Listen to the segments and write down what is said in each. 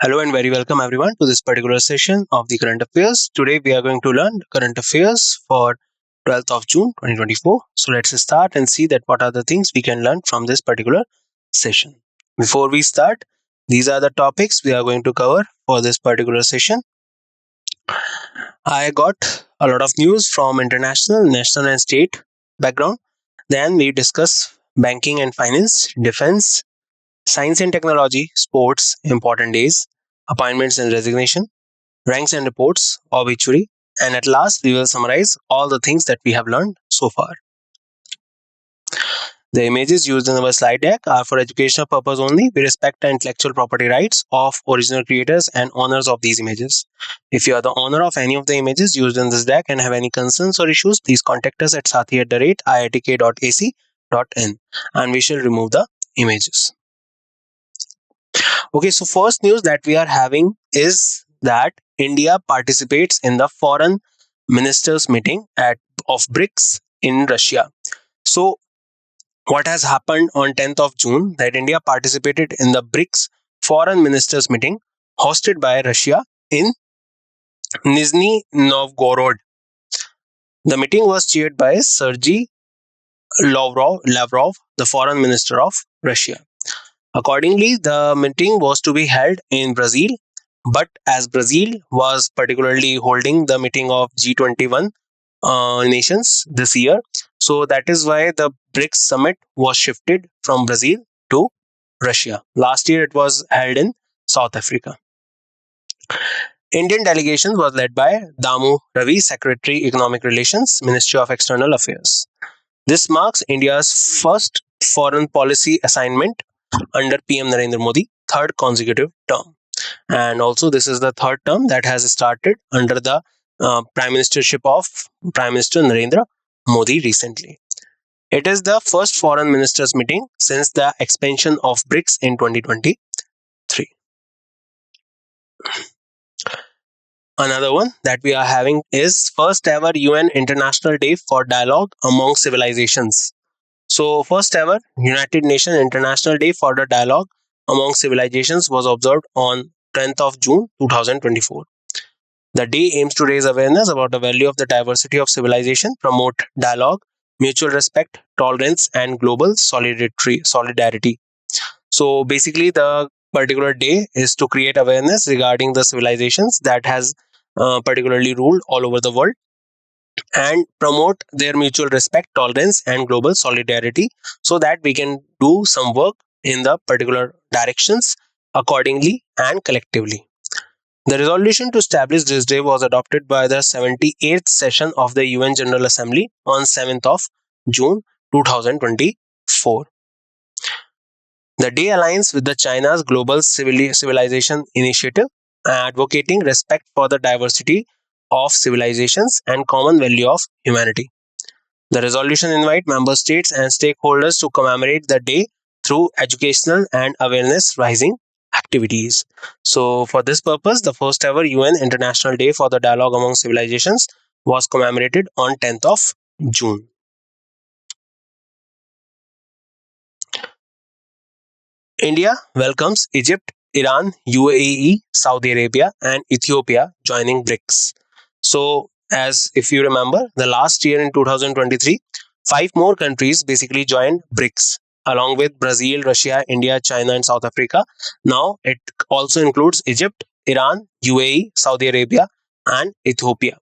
Hello and very welcome everyone to this particular session of the current affairs. Today we are going to learn current affairs for 12th of June 2024. So let's start and see that what are the things we can learn from this particular session. Before we start, these are the topics we are going to cover for this particular session. I got a lot of news from international, national and state background. Then we discuss banking and finance, defense, science and technology, sports, important days, appointments and resignation, ranks and reports, obituary, and at last we will summarize all the things that we have learned so far. The images used in our slide deck are for educational purpose only. We respect the intellectual property rights of original creators and owners of these images. If you are the owner of any of the images used in this deck and have any concerns or issues, please contact us at sathi@iitk.ac.in and we shall remove the images. Okay, so first news that we are having is that India participates in the foreign ministers meeting of BRICS in Russia. So what has happened on 10th of June that India participated in the BRICS foreign ministers meeting hosted by Russia in Nizhny Novgorod. The meeting was chaired by Sergei Lavrov, the foreign minister of Russia. Accordingly, the meeting was to be held in Brazil, but as Brazil was particularly holding the meeting of G21 nations this year, so that is why the BRICS summit was shifted from Brazil to Russia. Last year it was held in South Africa. Indian delegation was led by Damu Ravi, Secretary Economic Relations, Ministry of External Affairs. This marks India's first foreign policy assignment under PM Narendra Modi, third consecutive term. And also this is the third term that has started under the Prime Ministership of Prime Minister Narendra Modi recently. It is the first foreign ministers meeting since the expansion of BRICS in 2023. Another one that we are having is first ever UN International Day for Dialogue Among Civilizations. So first ever United Nations International Day for the Dialogue Among Civilizations was observed on 10th of June 2024. The day aims to raise awareness about the value of the diversity of civilization, promote dialogue, mutual respect, tolerance, and global solidarity. So basically, the particular day is to create awareness regarding the civilizations that has particularly ruled all over the world and promote their mutual respect, tolerance, and global solidarity so that we can do some work in the particular directions accordingly and collectively. The resolution to establish this day was adopted by the 78th session of the UN General Assembly on 7th of June 2024. The day aligns with the China's Global Civilization Initiative, advocating respect for the diversity of civilizations and common value of humanity. The resolution invites member states and stakeholders to commemorate the day through educational and awareness raising activities. So, for this purpose, the first ever UN International Day for the Dialogue Among Civilizations was commemorated on 10th of June. India welcomes Egypt, Iran, UAE, Saudi Arabia, and Ethiopia joining BRICS. So, as if you remember, the last year in 2023, 5 more countries basically joined BRICS, along with Brazil, Russia, India, China, and South Africa. Now, it also includes Egypt, Iran, UAE, Saudi Arabia, and Ethiopia.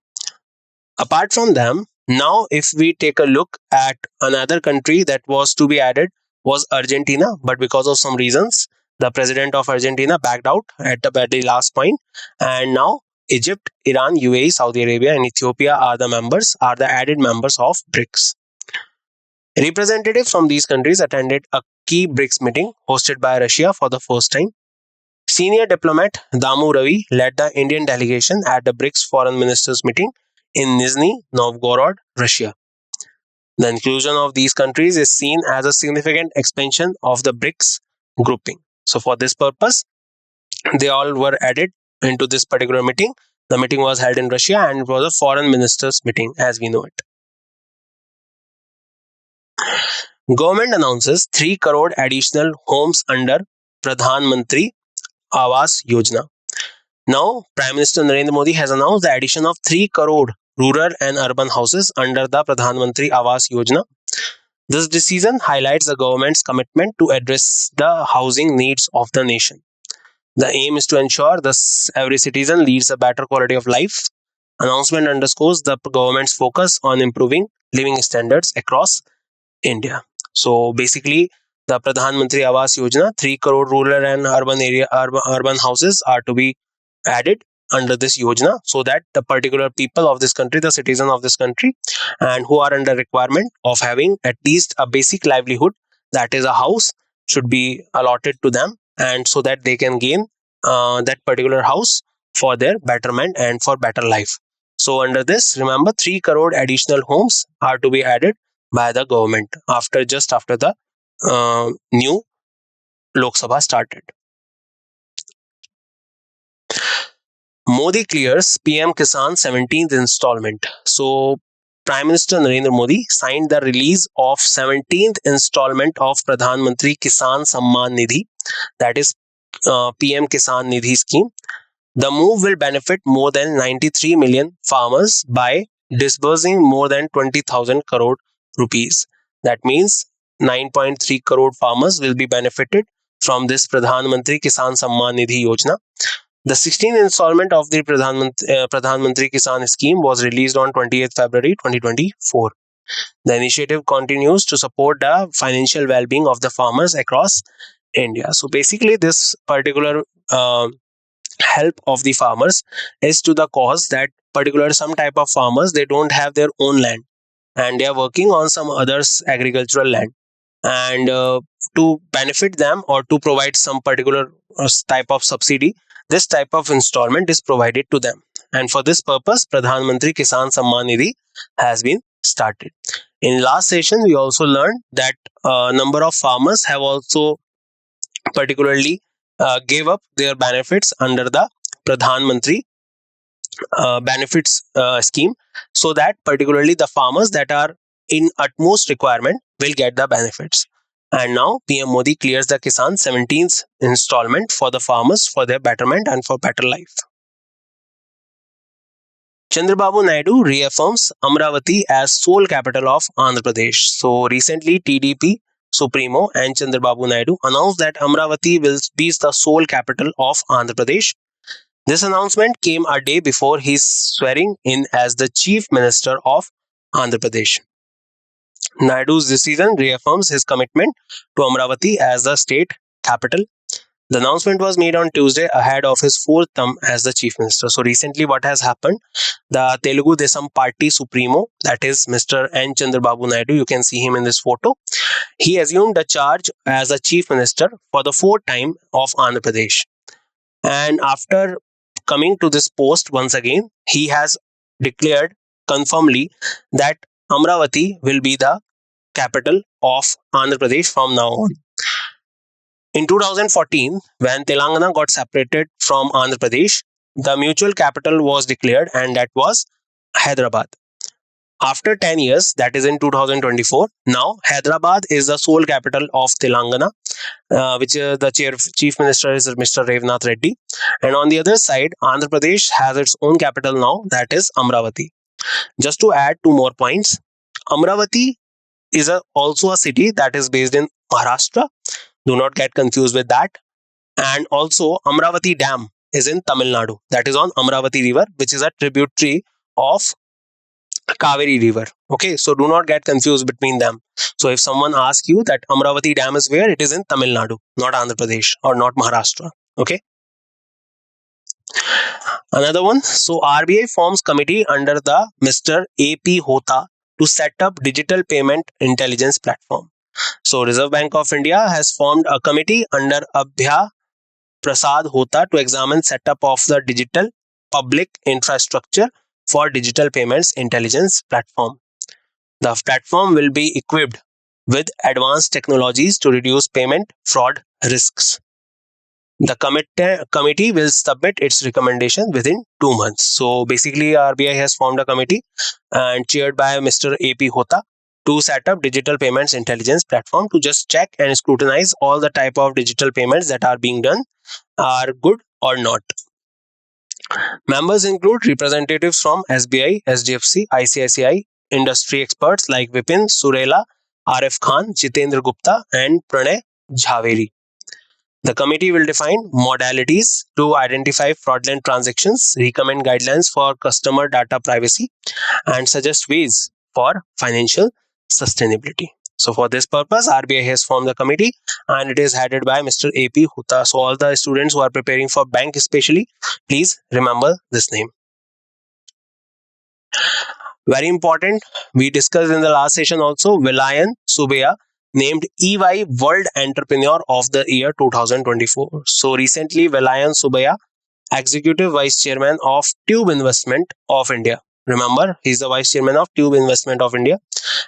Apart from them, now if we take a look at another country that was to be added was Argentina, but because of some reasons, the president of Argentina backed out at the last point, and now Egypt, Iran, UAE, Saudi Arabia, and Ethiopia are the added members of BRICS. Representatives from these countries attended a key BRICS meeting hosted by Russia for the first time. Senior diplomat Damu Ravi led the Indian delegation at the BRICS foreign ministers meeting in Nizhny Novgorod, Russia. The inclusion of these countries is seen as a significant expansion of the BRICS grouping. So for this purpose, they all were added into this particular meeting. The meeting was held in Russia and it was a foreign ministers meeting as we know it. Government announces 3 crore additional homes under Pradhan Mantri Awas Yojana. Now, Prime Minister Narendra Modi has announced the addition of 3 crore rural and urban houses under the Pradhan Mantri Awas Yojana. This decision highlights the government's commitment to address the housing needs of the nation. The aim is to ensure that every citizen leads a better quality of life. Announcement underscores the government's focus on improving living standards across India. So basically, the Pradhan Mantri Awas Yojana, 3 crore rural and urban houses are to be added under this yojana, so that the particular people of this country, the citizen of this country, and who are under requirement of having at least a basic livelihood, that is a house, should be allotted to them, and so that they can gain that particular house for their betterment and for better life. So under this, remember, 3 crore additional homes are to be added by the government after the new Lok Sabha started. Modi clears PM Kisan 17th installment. So, Prime Minister Narendra Modi signed the release of 17th installment of Pradhan Mantri Kisan Samman Nidhi, that is PM Kisan Nidhi scheme. The move will benefit more than 93 million farmers by disbursing more than 20,000 crore rupees. That means 9.3 crore farmers will be benefited from this Pradhan Mantri Kisan Samman Nidhi Yojana. The 16th installment of the Pradhan Mantri Kisan scheme was released on 28th February 2024. The initiative continues to support the financial well-being of the farmers across India. So basically, this particular help of the farmers is to the cause that particular some type of farmers, they don't have their own land and they are working on some others agricultural land, and to benefit them or to provide some particular type of subsidy, this type of installment is provided to them, and for this purpose Pradhan Mantri Kisan Samman Nidhi has been started. In last session we also learned that number of farmers have also particularly gave up their benefits under the Pradhan Mantri benefits scheme, so that particularly the farmers that are in utmost requirement will get the benefits. And now PM Modi clears the Kisan 17th installment for the farmers for their betterment and for better life. Chandrababu Naidu reaffirms Amravati as sole capital of Andhra Pradesh. So recently TDP Supremo and Chandrababu Naidu announced that Amravati will be the sole capital of Andhra Pradesh. This announcement came a day before his swearing in as the Chief Minister of Andhra Pradesh. Naidu's decision reaffirms his commitment to Amravati as the state capital. The announcement was made on Tuesday ahead of his fourth term as the Chief Minister. So recently what has happened, the Telugu Desam Party Supremo, that is Mr. N. Chandrababu Naidu, you can see him in this photo, he assumed the charge as a Chief Minister for the fourth time of Andhra Pradesh. And after coming to this post once again, he has declared confirmly that Amravati will be the capital of Andhra Pradesh from now on. In 2014, when Telangana got separated from Andhra Pradesh, the mutual capital was declared, and that was Hyderabad. After 10 years, that is in 2024, now Hyderabad is the sole capital of Telangana, which the chief minister is Mr. Revnath Reddy. And on the other side, Andhra Pradesh has its own capital now, that is Amravati. Just to add two more points, Amravati is also a city that is based in Maharashtra. Do not get confused with that. And also, Amravati Dam is in Tamil Nadu. That is on Amravati River, which is a tributary of Kaveri River. Okay, so do not get confused between them. So if someone asks you that Amravati Dam is where, it is in Tamil Nadu, not Andhra Pradesh or not Maharashtra. Okay. Another one. So RBI forms committee under the Mr. AP Hota to set up digital payment intelligence platform. So Reserve Bank of India has formed a committee under Abhya Prasad Hota to examine setup of the digital public infrastructure for digital payments intelligence platform. The platform will be equipped with advanced technologies to reduce payment fraud risks. The committee will submit its recommendation within 2 months. So basically, RBI has formed a committee and chaired by Mr. AP Hota to set up digital payments intelligence platform to just check and scrutinize all the type of digital payments that are being done are good or not. Members include representatives from SBI, SDFC, ICICI, industry experts like Vipin Surela, RF Khan, Jitendra Gupta, and Pranay Jhaveri. The committee will define modalities to identify fraudulent transactions, recommend guidelines for customer data privacy, and suggest ways for financial sustainability. So, for this purpose, RBI has formed the committee and it is headed by Mr. AP Huta. So, all the students who are preparing for bank, especially, please remember this name. Very important. We discussed in the last session also Vilayan Subaya named EY World Entrepreneur of the Year 2024. So recently, Vilayan Subaya, Executive Vice Chairman of Tube Investment of India. Remember, he's the Vice Chairman of Tube Investment of India,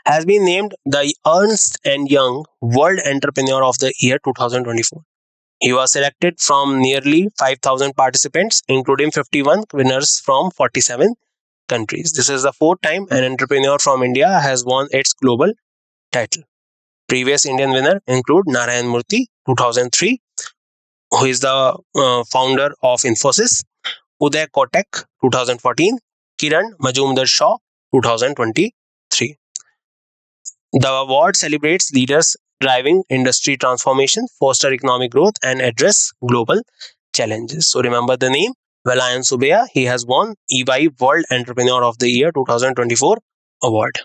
has been named the Ernst and Young World Entrepreneur of the Year 2024. He was selected from nearly 5,000 participants, including 51 winners from 47 countries. This is the fourth time an entrepreneur from India has won its global title. Previous Indian winner include Narayan Murthy, 2003, who is the founder of Infosys, Uday Kotak, 2014, Kiran Majumdar Shaw, 2023. The award celebrates leaders driving industry transformation, foster economic growth, and address global challenges. So remember the name Velayan Subaya. He has won EY World Entrepreneur of the Year 2024 award.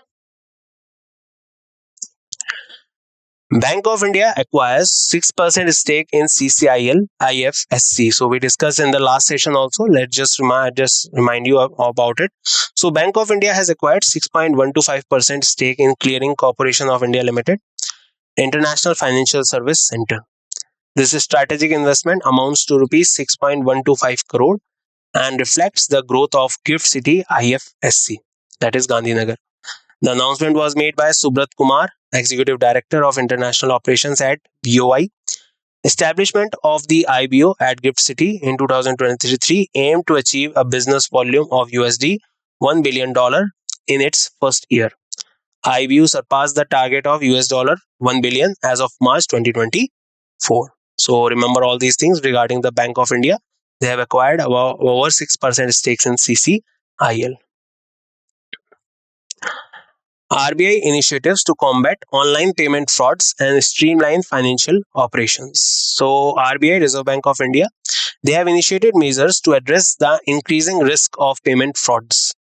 Bank of India acquires 6% stake in CCIL IFSC. So we discussed in the last session also. Let's just remind you about it. So Bank of India has acquired 6.125% stake in Clearing Corporation of India Limited, International Financial Service Center. This strategic investment amounts to rupees 6.125 crore and reflects the growth of Gift City IFSC, that is Gandhinagar. The announcement was made by Subrat Kumar, Executive Director of International Operations at BOI. Establishment of the IBO at Gift City in 2023 aimed to achieve a business volume of USD $1 billion in its first year. IBO surpassed the target of US dollar 1 billion as of March 2024. So remember all these things regarding the Bank of India. They have acquired over 6% stakes in CCIL. RBI initiatives to combat online payment frauds and streamline financial operations. So RBI, Reserve Bank of India, they have initiated measures to address the increasing risk of payment frauds.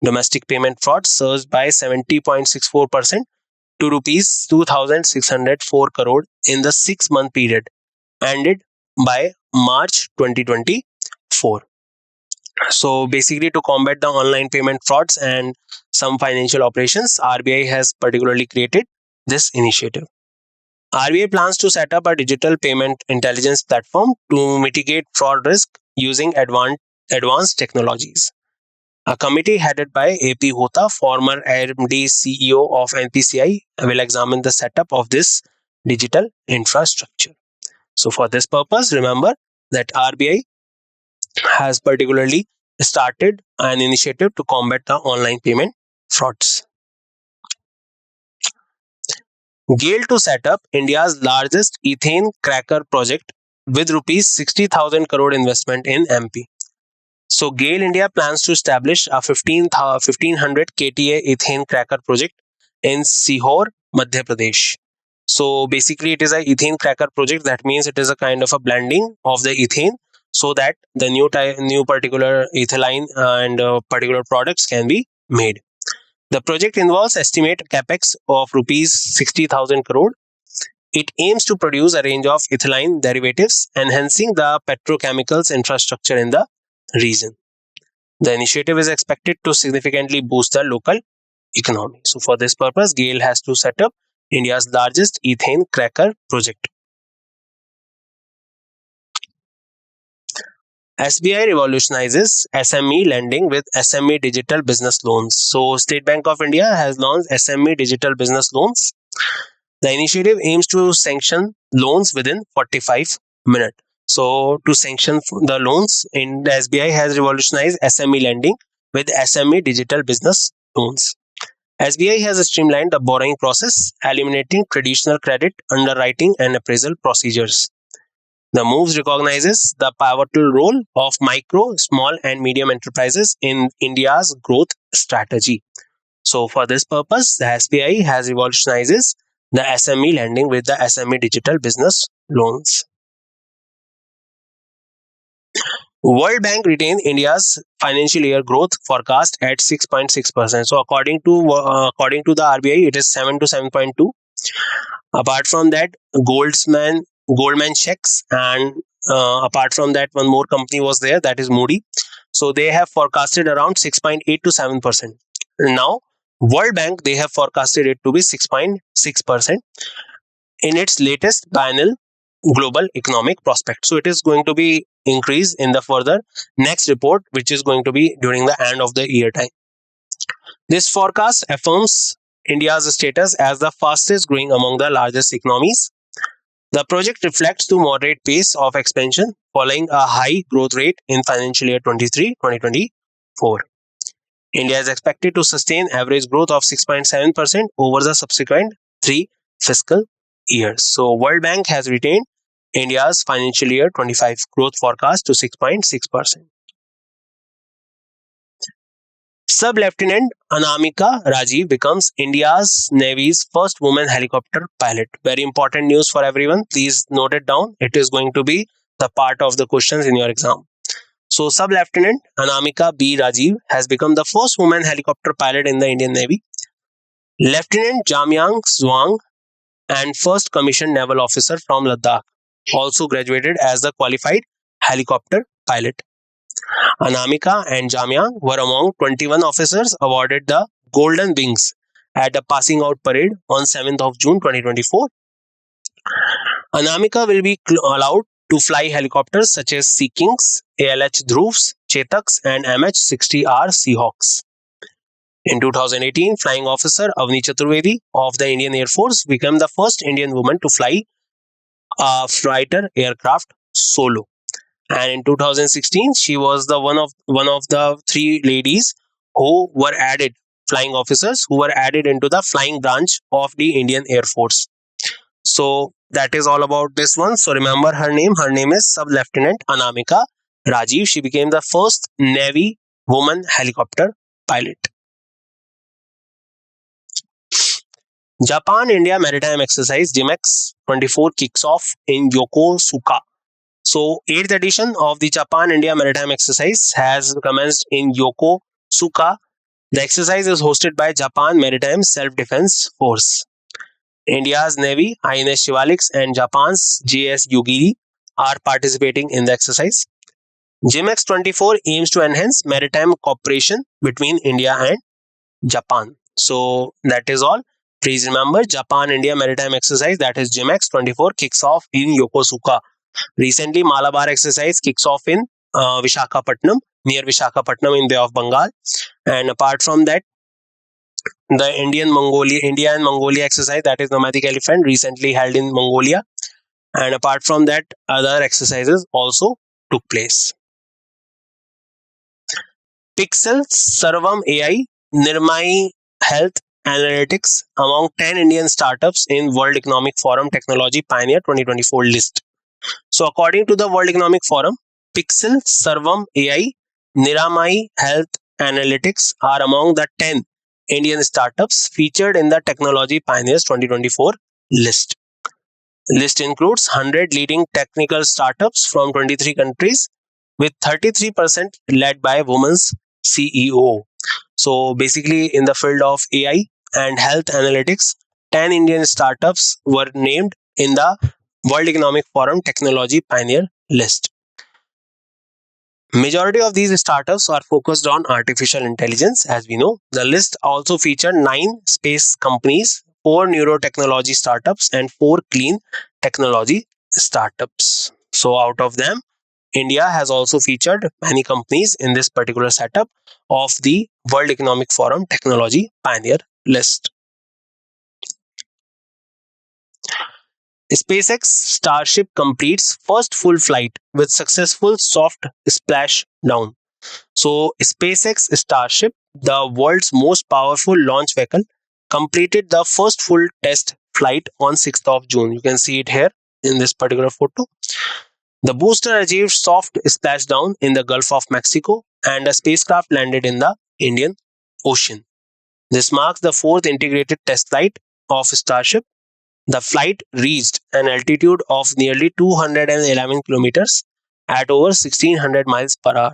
Domestic payment fraud surged by 70.64% to rupees 2,604 crore in the 6-month period ended by March 2024. So basically, to combat the online payment frauds and some financial operations, RBI has particularly created this initiative. RBI plans to set up a digital payment intelligence platform to mitigate fraud risk using advanced technologies. A committee headed by AP Hota, former MD CEO of NPCI, will examine the setup of this digital infrastructure. So for this purpose, remember that RBI has particularly started an initiative to combat the online payment frauds. GAIL to set up India's largest ethane cracker project with rupees 60,000 crore investment in MP. So GAIL India plans to establish a 1500 KTA ethane cracker project in Sihor, Madhya Pradesh. So basically it is a ethane cracker project. That means it is a kind of a blending of the ethane so that the new particular ethylene and particular products can be made. The project involves estimate capex of rupees 60,000 crore. It aims to produce a range of ethylene derivatives, enhancing the petrochemicals infrastructure in the region. The initiative is expected to significantly boost the local economy. So for this purpose, GAIL has to set up India's largest ethane cracker project. SBI revolutionizes SME lending with SME digital business loans. So State Bank of India has launched SME digital business loans. The initiative aims to sanction loans within 45 minutes. So to sanction the loans, in the SBI has revolutionized SME lending with SME digital business loans. SBI has streamlined the borrowing process, eliminating traditional credit underwriting and appraisal procedures. The moves recognizes the pivotal role of micro, small, and medium enterprises in India's growth strategy. So, for this purpose, the SBI has revolutionizes the SME lending with the SME digital business loans. World Bank retained India's financial year growth forecast at 6.6%. So, according to the RBI, it is 7 to 7.2. Apart from that, Goldman Sachs, and apart from that, one more company was there, that is Moody. So they have forecasted around 6.8 to 7%. Now, World Bank, they have forecasted it to be 6.6% in its latest biennial global economic prospect. So it is going to be increased in the further next report, which is going to be during the end of the year time. This forecast affirms India's status as the fastest growing among the largest economies. The project reflects the moderate pace of expansion following a high growth rate in financial year 23-2024. India is expected to sustain average growth of 6.7% over the subsequent three fiscal years. So, World Bank has retained India's financial year 25 growth forecast to 6.6%. Sub-Lieutenant Anamika Rajiv becomes India's Navy's first woman helicopter pilot. Very important news for everyone. Please note it down. It is going to be the part of the questions in your exam. So, Sub-Lieutenant Anamika B. Rajiv has become the first woman helicopter pilot in the Indian Navy. Lieutenant Jamyang Zhuang and first commissioned naval officer from Ladakh also graduated as a qualified helicopter pilot. Anamika and Jamyang were among 21 officers awarded the Golden Wings at a passing out parade on 7th of June 2024. Anamika will be allowed to fly helicopters such as Sea Kings, ALH Dhruvs, Chetaks, and MH-60R Seahawks. In 2018, Flying Officer Avni Chaturvedi of the Indian Air Force became the first Indian woman to fly a fighter aircraft solo. And in 2016, she was the one of the three ladies who were added, flying officers who were added into the flying branch of the Indian Air Force. So that is all about this one. So remember her name. Her name is Sub Lieutenant Anamika Rajiv. She became the first Navy woman helicopter pilot. Japan India Maritime Exercise JIMEX 24 kicks off in Yokosuka. So, 8th edition of the Japan India Maritime Exercise has commenced in Yokosuka. The exercise is hosted by Japan Maritime Self-Defense Force. India's Navy, INS Shivalix, and Japan's JS Yugiri are participating in the exercise. JIMEX 24 aims to enhance maritime cooperation between India and Japan. So, that is all. Please remember, Japan India Maritime Exercise, that is JIMEX 24, kicks off in Yokosuka. Recently, Malabar exercise kicks off in Vishakhapatnam, near Vishakhapatnam in Bay of Bengal. And apart from that, the India and Mongolia exercise, that is nomadic elephant, recently held in Mongolia. And apart from that, other exercises also took place. Pixel Sarvam AI, Nirmai Health Analytics among 10 Indian startups in World Economic Forum Technology Pioneer 2024 list. So, according to the World Economic Forum, Pixel, Sarvam AI, Niramai Health Analytics are among the 10 Indian startups featured in the Technology Pioneers 2024 list. The list includes 100 leading technical startups from 23 countries, with 33% led by women's CEO. So, basically, in the field of AI and health analytics, 10 Indian startups were named in the World Economic Forum Technology Pioneer list. Majority of these startups are focused on artificial intelligence, as we know. The list also featured 9 space companies, 4 neurotechnology startups, and 4 clean technology startups. So out of them, India has also featured many companies in this particular setup of the World Economic Forum Technology Pioneer list. SpaceX Starship completes first full flight with successful soft splashdown. So, SpaceX Starship, the world's most powerful launch vehicle, completed the first full test flight on 6th of June. You can see it here in this particular photo. The booster achieved soft splashdown in the Gulf of Mexico and a spacecraft landed in the Indian Ocean. This marks the fourth integrated test flight of Starship. The flight reached an altitude of nearly 211 kilometers at over 1600 miles per hour.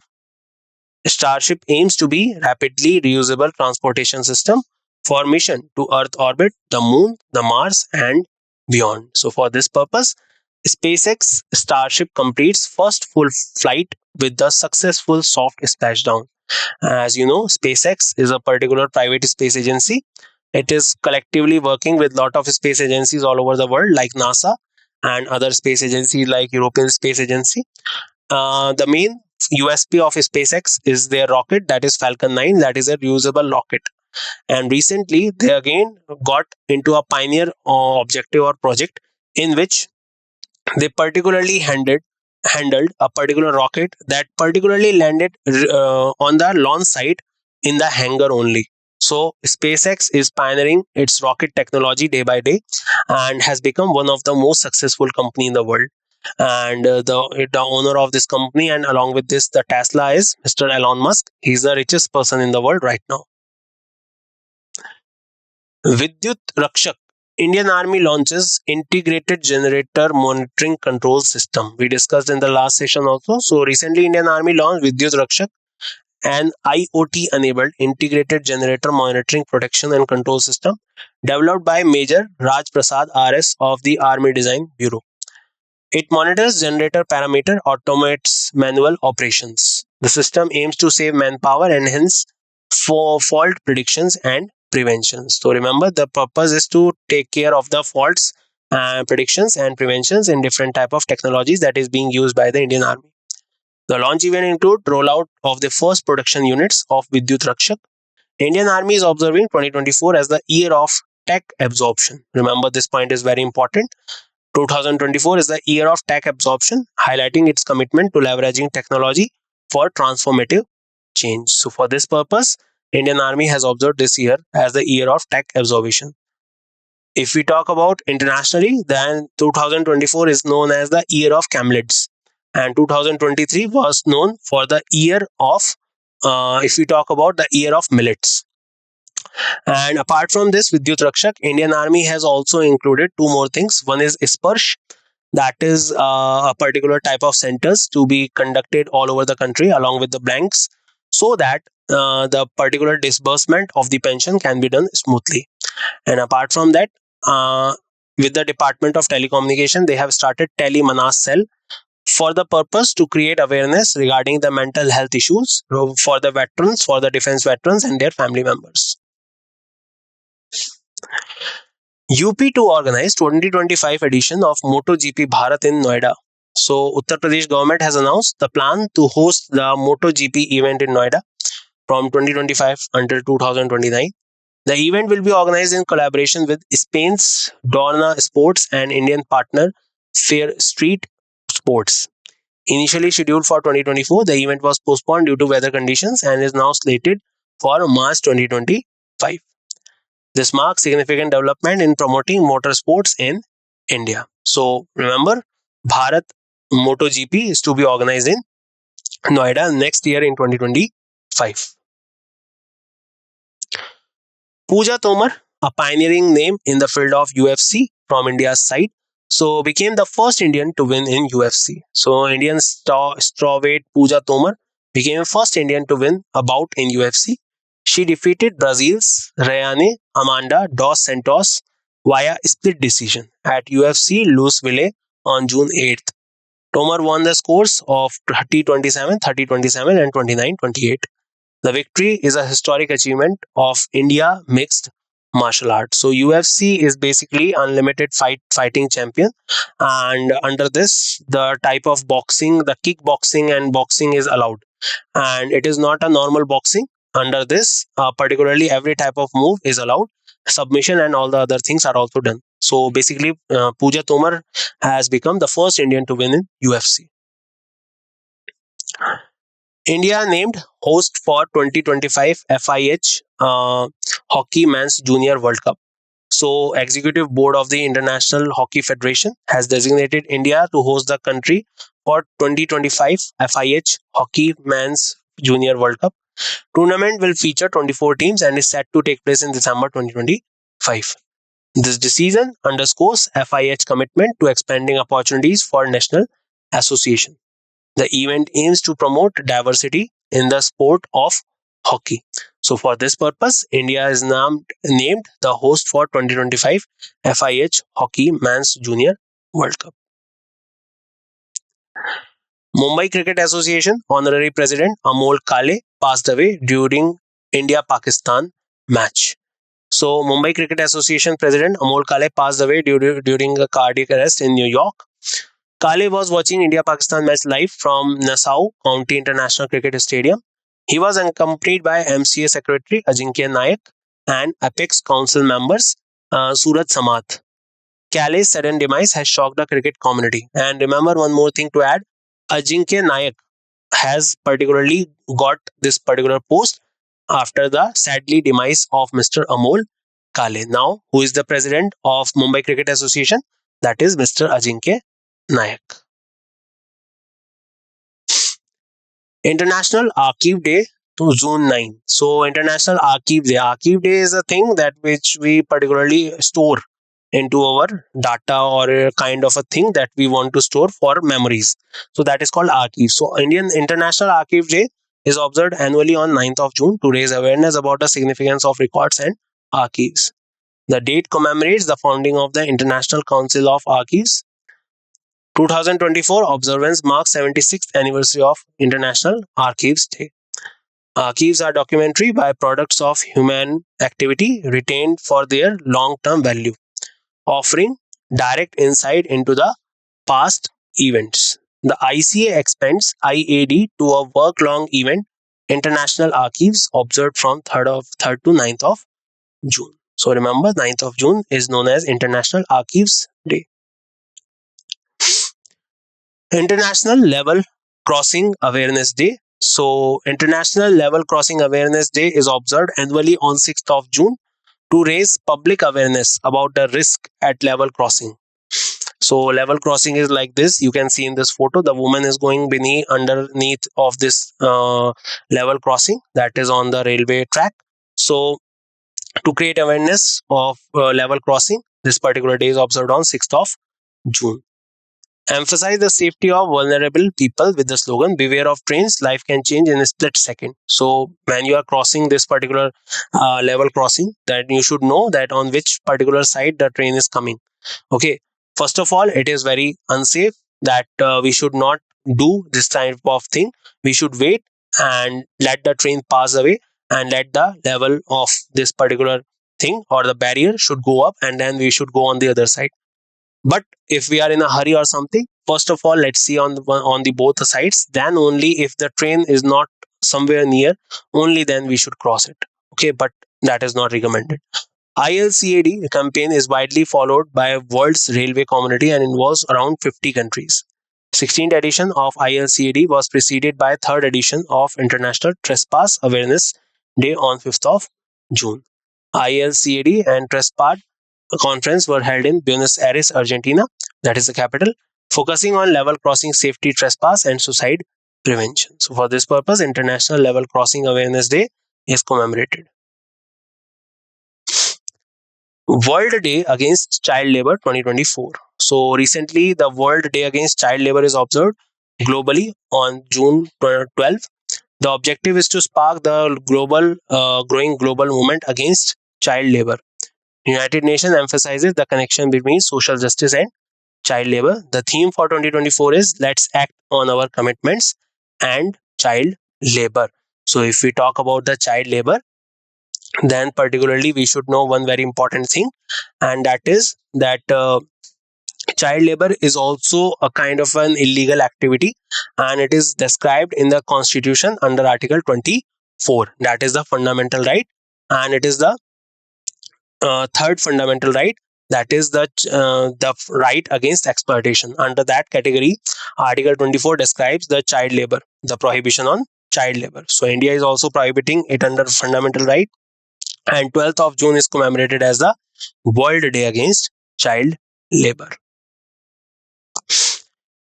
Starship aims to be rapidly reusable transportation system for mission to Earth orbit, the Moon, the Mars, and beyond. So, for this purpose, SpaceX Starship completes first full flight with the successful soft splashdown. As you know, SpaceX is a particular private space agency. It is collectively working with lot of space agencies all over the world, like NASA and other space agencies like European Space Agency. The main USP of SpaceX is their rocket, that is Falcon 9, that is a reusable rocket. And recently, they again got into a pioneer objective or project in which they particularly handled a particular rocket that particularly landed on the launch site in the hangar only. So SpaceX is pioneering its rocket technology day by day and has become one of the most successful company in the world. And the owner of this company and along with this the Tesla is Mr. Elon Musk. He's the richest person in the world right now. Vidyut Rakshak. Indian Army launches integrated generator monitoring control system. We discussed in the last session also. So recently Indian Army launched Vidyut Rakshak, an IoT enabled integrated generator monitoring protection and control system developed by Major Raj Prasad RS of the Army Design Bureau. It monitors generator parameter, automates manual operations. The system aims to save manpower and hence for fault predictions and preventions. So remember, the purpose is to take care of the faults, predictions and preventions in different type of technologies that is being used by the Indian Army. The launch event include rollout of the first production units of Vidyut Rakshak. Indian Army is observing 2024 as the year of tech absorption. Remember, this point is very important. 2024 is the year of tech absorption, highlighting its commitment to leveraging technology for transformative change. So, for this purpose, Indian Army has observed this year as the year of tech absorption. If we talk about internationally, then 2024 is known as the year of camelids, and 2023 was known for the year of, if we talk about the year of millets. And apart from this, Vidyut Rakshak, Indian Army has also included two more things. One is Sparsh, that is a particular type of centers to be conducted all over the country along with the banks so that the particular disbursement of the pension can be done smoothly. And apart from that, with the Department of Telecommunication, they have started Telemanas Cell for the purpose to create awareness regarding the mental health issues for the veterans, for the defense veterans and their family members. UP to organize 2025 edition of MotoGP Bharat in Noida. So Uttar Pradesh government has announced the plan to host the MotoGP event in Noida from 2025 until 2029. The event will be organized in collaboration with Spain's Dorna Sports and Indian partner Fair Street Sports. Initially scheduled for 2024, the event was postponed due to weather conditions and is now slated for March 2025. This marks significant development in promoting motorsports in India. So remember, Bharat MotoGP is to be organized in Noida next year in 2025. Pooja Tomar, a pioneering name in the field of UFC from India's side, so became the first Indian to win in UFC. So Indian strawweight Pooja Tomar became the first Indian to win a bout in UFC. She defeated Brazil's Rayane Amanda dos Santos via split decision at UFC Louisville on June 8th. Tomar won the scores of 30-27, 30-27 and 29-28. The victory is a historic achievement of India mixed martial arts. So UFC is basically unlimited fighting champion, and under this the type of boxing, the kickboxing and boxing is allowed, and it is not a normal boxing. Under this, particularly every type of move is allowed. Submission and all the other things are also done. So basically, Pooja Tomar has become the first Indian to win in UFC. India named host for 2025 FIH Hockey Men's Junior World Cup. So, Executive Board of the International Hockey Federation has designated India to host the country for 2025 FIH Hockey Men's Junior World Cup. Tournament will feature 24 teams and is set to take place in December 2025. This decision underscores FIH commitment to expanding opportunities for national association. The event aims to promote diversity in the sport of hockey. So, for this purpose, India is named the host for 2025 FIH Hockey Men's Junior World Cup. Mumbai Cricket Association Honorary President Amol Kale passed away during India-Pakistan match. So, Mumbai Cricket Association President Amol Kale passed away during a cardiac arrest in New York. Kale was watching India-Pakistan match live from Nassau County International Cricket Stadium. He was accompanied by MCA Secretary Ajinkya Nayak and Apex Council members Suraj Samath. Kale's sudden demise has shocked the cricket community. And remember one more thing to add, Ajinkya Nayak has particularly got this particular post after the sadly demise of Mr. Amol Kale. Now, who is the president of Mumbai Cricket Association? That is Mr. Ajinkya Nayak. International Archive Day to June 9. So, International Archive Day. Archive Day is a thing that which we particularly store into our data or a kind of a thing that we want to store for memories. So, that is called archive. So, Indian International Archive Day is observed annually on 9th of June to raise awareness about the significance of records and archives. The date commemorates the founding of the International Council of Archives. 2024 observance marks 76th anniversary of International Archives Day. Archives are documentary byproducts of human activity retained for their long-term value, offering direct insight into the past events. The ICA expands IAD to a work-long event, International Archives, observed from 3rd to 9th of June. So remember, 9th of June is known as International Archives Day. International Level Crossing Awareness Day. So, International Level Crossing Awareness Day is observed annually on 6th of June to raise public awareness about the risk at level crossing. So, level crossing is like this. You can see in this photo, the woman is going underneath of this level crossing that is on the railway track. So, to create awareness of level crossing, this particular day is observed on 6th of June. Emphasize the safety of vulnerable people with the slogan beware of trains, life can change in a split second. So when you are crossing this particular level crossing, that you should know that on which particular side the train is coming. Okay, first of all, it is very unsafe that we should not do this type of thing. We should wait and let the train pass away and let the level of this particular thing or the barrier should go up, and then we should go on the other side. But if we are in a hurry or something, first of all, let's see on the both sides. Then only if the train is not somewhere near, only then we should cross it. Okay, but that is not recommended. ILCAD campaign is widely followed by world's railway community and involves around 50 countries. 16th edition of ILCAD was preceded by 3rd edition of International Trespass Awareness Day on 5th of June. ILCAD and Trespass conference were held in Buenos Aires, Argentina, that is the capital, focusing on level crossing safety, trespass, and suicide prevention. So, for this purpose, International Level Crossing Awareness Day is commemorated. World Day Against Child Labor 2024. So, recently, the World Day Against Child Labor is observed globally on June 12th. The objective is to spark the growing global movement against child labor. United Nations emphasizes the connection between social justice and child labor. The theme for 2024 is Let's Act on Our Commitments and Child Labor. So, if we talk about the child labor, then particularly we should know one very important thing, and that is that child labor is also a kind of an illegal activity, and it is described in the Constitution under Article 24. That is the fundamental right, and it is the third fundamental right, that is the right against exploitation. Under that category, Article 24 describes the child labor, the prohibition on child labor. So India is also prohibiting it under fundamental right, and 12th of June is commemorated as the World Day Against Child Labor.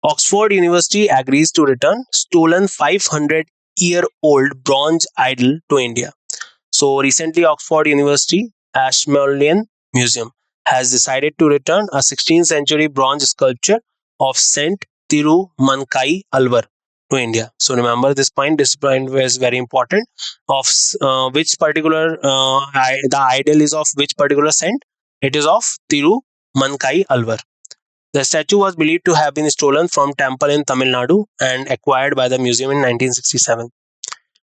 Oxford University agrees to return stolen 500-year-old bronze idol to India. So recently, Oxford University Ashmolean Museum has decided to return a 16th century bronze sculpture of Saint Tirumankai Alvar to India. So remember this point. This point was very important. Of which particular the idol is of which particular saint? It is of Tirumankai Alvar. The statue was believed to have been stolen from temple in Tamil Nadu and acquired by the museum in 1967.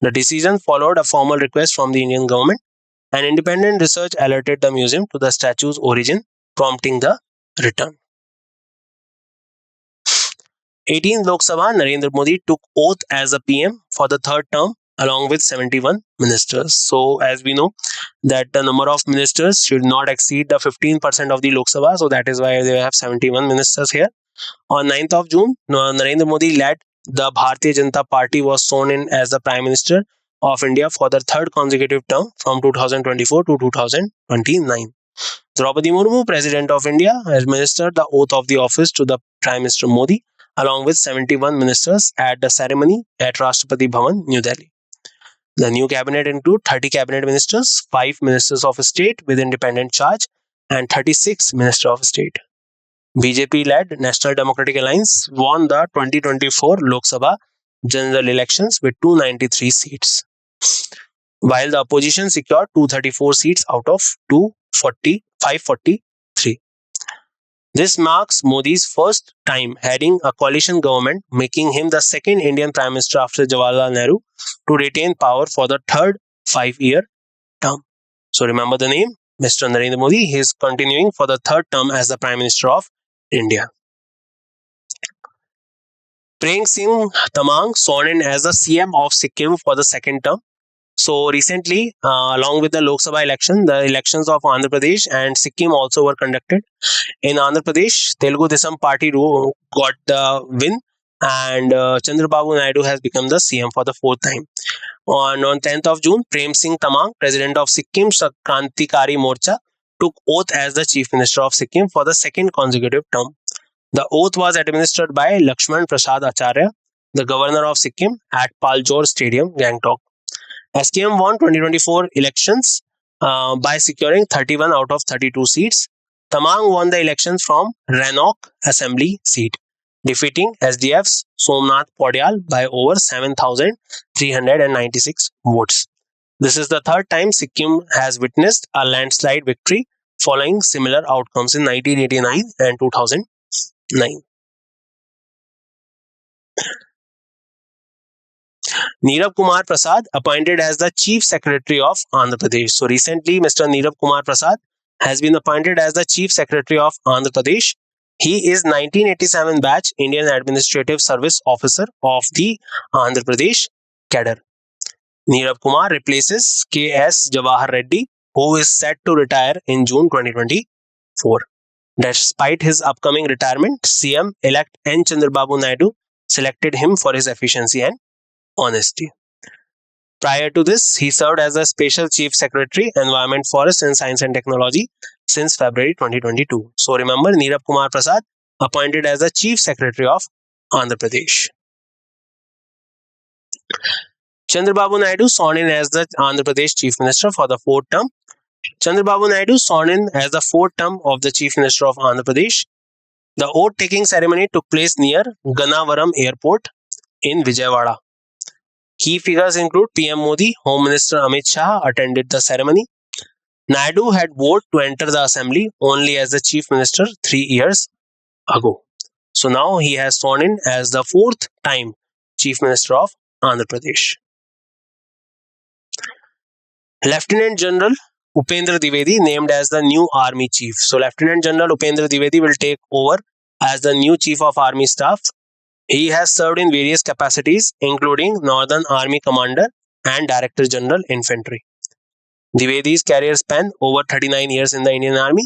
The decision followed a formal request from the Indian government. An independent research alerted the museum to the statue's origin, prompting the return. 18th Lok Sabha, Narendra Modi took oath as a PM for the third term along with 71 ministers. So as we know that the number of ministers should not exceed the 15% of the Lok Sabha. So that is why they have 71 ministers here. On 9th of June, Narendra Modi led the Bharatiya Janata Party was sworn in as the Prime Minister of India for the third consecutive term from 2024 to 2029. Draupadi Murmu, President of India, administered the oath of the office to the Prime Minister Modi along with 71 ministers at the ceremony at Rashtrapati Bhavan, New Delhi. The new cabinet includes 30 cabinet ministers, 5 ministers of state with independent charge, and 36 ministers of state. BJP-led National Democratic Alliance won the 2024 Lok Sabha general elections with 293 seats, while the opposition secured 234 seats out of 543. This marks Modi's first time heading a coalition government, making him the second Indian Prime Minister after Jawaharlal Nehru to retain power for the third 5-year term. So remember the name, Mr. Narendra Modi. He is continuing for the third term as the Prime Minister of India. Prem Singh Tamang sworn in as the CM of Sikkim for the second term. So recently, along with the Lok Sabha election, the elections of Andhra Pradesh and Sikkim also were conducted. In Andhra Pradesh, Telugu Desam Party got the win, and Chandrababu Naidu has become the CM for the fourth time. On 10th of June, Prem Singh Tamang, President of Sikkim Krantikari Morcha, took oath as the Chief Minister of Sikkim for the second consecutive term. The oath was administered by Lakshman Prasad Acharya, the Governor of Sikkim, at Paljor Stadium, Gangtok. SKM won 2024 elections by securing 31 out of 32 seats. Tamang won the elections from Ranok Assembly seat, defeating SDF's Somnath Podial by over 7,396 votes. This is the third time Sikkim has witnessed a landslide victory following similar outcomes in 1989 and 2009. Nirav Kumar Prasad appointed as the Chief Secretary of Andhra Pradesh. So recently, Mr. Nirav Kumar Prasad has been appointed as the Chief Secretary of Andhra Pradesh. He is 1987 batch Indian Administrative Service Officer of the Andhra Pradesh cadre. Nirav Kumar replaces K.S. Jawahar Reddy, who is set to retire in June 2024. Despite his upcoming retirement, CM-elect N. Chandrababu Naidu selected him for his efficiency and honesty. Prior to this, he served as a Special Chief Secretary, Environment, Forest and Science and Technology since February 2022. So remember, Nirav Kumar Prasad appointed as the Chief Secretary of Andhra Pradesh. Chandrababu Naidu sworn in as the Andhra Pradesh Chief Minister for the fourth term. Chandrababu Naidu sworn in as the fourth term of the Chief Minister of Andhra Pradesh. The oath-taking ceremony took place near Gannavaram Airport in Vijayawada. Key figures include PM Modi, Home Minister Amit Shah attended the ceremony. Naidu had vowed to enter the assembly only as the Chief Minister 3 years ago. So now he has sworn in as the fourth time Chief Minister of Andhra Pradesh. Lieutenant General Upendra Dwivedi named as the new Army Chief. So Lieutenant General Upendra Dwivedi will take over as the new Chief of Army Staff. He has served in various capacities, including Northern Army Commander and Director General Infantry. Dwivedi's career span over 39 years in the Indian Army.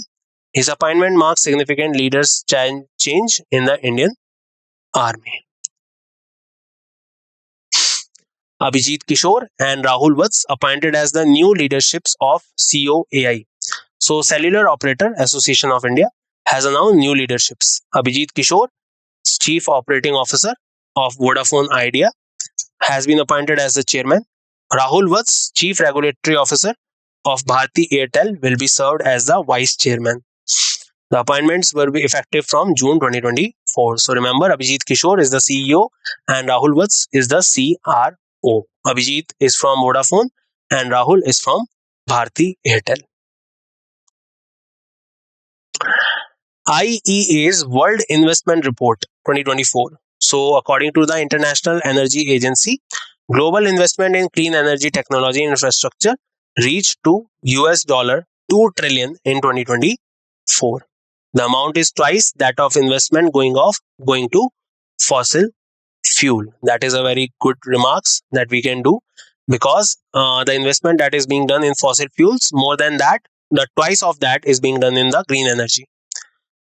His appointment marks significant leaders' change in the Indian Army. Abhijit Kishore and Rahul Vats appointed as the new leaderships of COAI. So, Cellular Operator Association of India has announced new leaderships. Abhijit Kishore, Chief Operating Officer of Vodafone Idea, has been appointed as the chairman. Rahul Vats, Chief Regulatory Officer of Bharti Airtel, will be served as the vice chairman. The appointments will be effective from June 2024. So remember, Abhijit Kishore is the CEO and Rahul Vats is the CRO. Abhijit is from Vodafone and Rahul is from Bharti Airtel. IEA's World Investment Report 2024. So, according to the International Energy Agency, global investment in clean energy technology infrastructure reached to US dollar 2 trillion in 2024. The amount is twice that of investment going to fossil fuel. That is a very good remarks that we can do, because the investment that is being done in fossil fuels, more than that, the twice of that is being done in the green energy.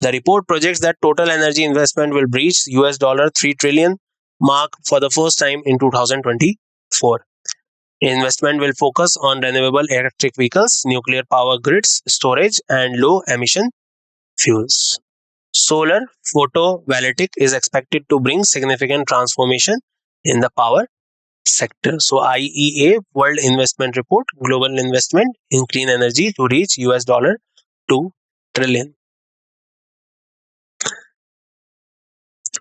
The report projects that total energy investment will breach US dollar 3 trillion mark for the first time in 2024. Investment will focus on renewable electric vehicles, nuclear power grids, storage, and low emission fuels. Solar photovoltaic is expected to bring significant transformation in the power sector. So IEA World Investment Report, global investment in clean energy to reach US dollar 2 trillion.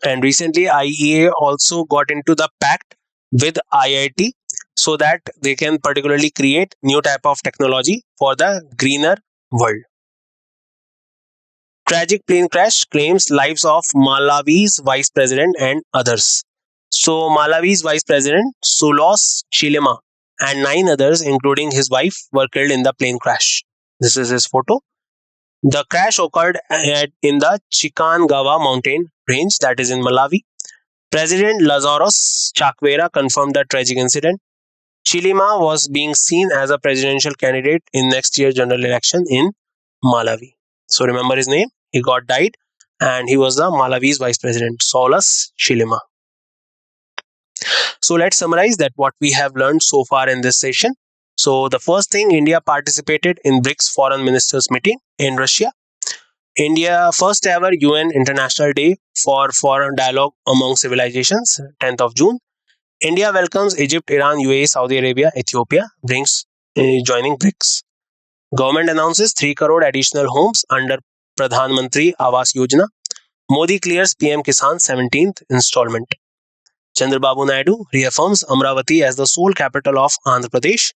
And recently, IEA also got into the pact with IIT so that they can particularly create new type of technology for the greener world. Tragic plane crash claims lives of Malawi's vice president and others. So Malawi's vice president Sulos Chilema and 9 others, including his wife, were killed in the plane crash. This is his photo. The crash occurred in the Chikangawa mountain range, that is in Malawi. President Lazarus Chakwera confirmed the tragic incident. Chilima was being seen as a presidential candidate in next year's general election in Malawi. So remember his name. He got died, and he was the Malawi's vice president, Solus Chilima. So let's summarize that what we have learned so far in this session. So the first thing, India participated in BRICS foreign ministers meeting in Russia. India first ever UN International Day for Foreign Dialogue Among Civilizations, 10th of June. India welcomes Egypt, Iran, UAE, Saudi Arabia, Ethiopia, brings joining BRICS. Government announces 3 crore additional homes under Pradhan Mantri Awas Yojana. Modi clears PM Kisan 17th installment. Chandrababu Naidu reaffirms Amravati as the sole capital of Andhra Pradesh.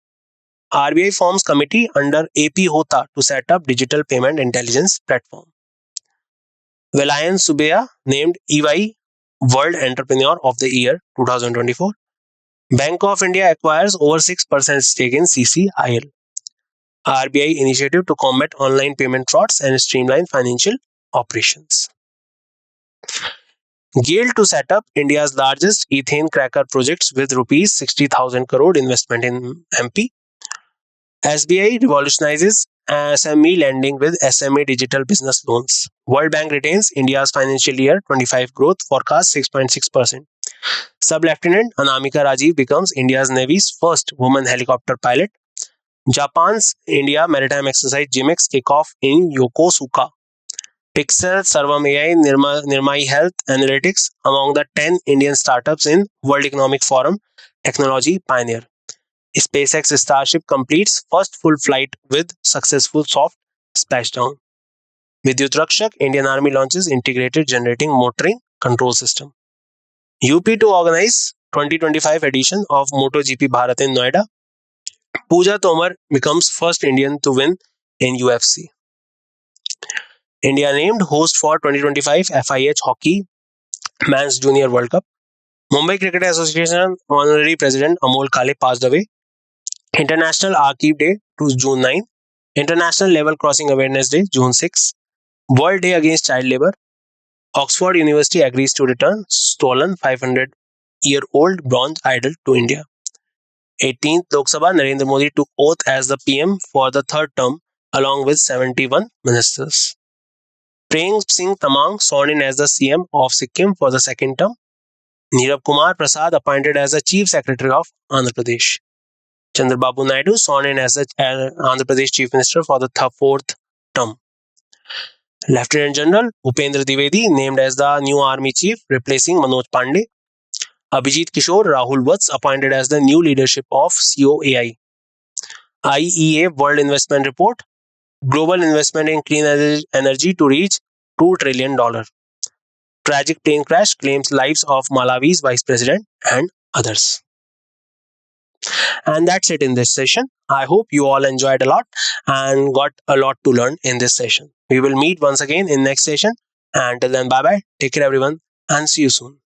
RBI forms committee under AP Hota to set up digital payment intelligence platform. Velayan Subbiah named EY World Entrepreneur of the Year 2024. Bank of India acquires over 6% stake in CCIL. RBI initiative to combat online payment frauds and streamline financial operations. GAIL to set up India's largest ethane cracker projects with rupees 60,000 crore investment in MP. SBI revolutionizes SME lending with SME digital business loans. World Bank retains India's financial year 25 growth forecast 6.6%. Sub-Lieutenant Anamika Rajiv becomes India's Navy's first woman helicopter pilot. Japan's India Maritime Exercise GMX kickoff in Yokosuka. Pixel, Sarvam AI, Nirmai Health Analytics among the 10 Indian startups in World Economic Forum Technology Pioneer. SpaceX Starship completes first full flight with successful soft splashdown. Vidyut Rakshak, Indian Army launches integrated generating motoring control system. UP to organize 2025 edition of MotoGP Bharat in Noida. Pooja Tomar becomes first Indian to win in UFC. India named host for 2025 FIH Hockey Men's Junior World Cup. Mumbai Cricket Association Honorary President Amol Kale passed away. International Archive Day to June 9. International Level Crossing Awareness Day June 6. World Day Against Child Labour. Oxford University agrees to return stolen 500-year-old bronze idol to India. 18th Lok Sabha, Narendra Modi took oath as the PM for the third term along with 71 ministers. Prem Singh Tamang sworn in as the CM of Sikkim for the second term. Nirav Kumar Prasad appointed as the Chief Secretary of Andhra Pradesh. Chandrababu Naidu sworn in as the Andhra Pradesh Chief Minister for the fourth term. Lieutenant General Upendra Dwivedi named as the new Army Chief, replacing Manoj Pandey. Abhijit Kishore Rahul Vats appointed as the new leadership of COAI. IEA World Investment Report: global investment in clean energy to reach $2 trillion. Tragic plane crash claims lives of Malawi's vice president and others. And that's it in this session. I hope you all enjoyed a lot and got a lot to learn in this session. We will meet once again in next session. And till then, bye bye. Take care, everyone, and see you soon.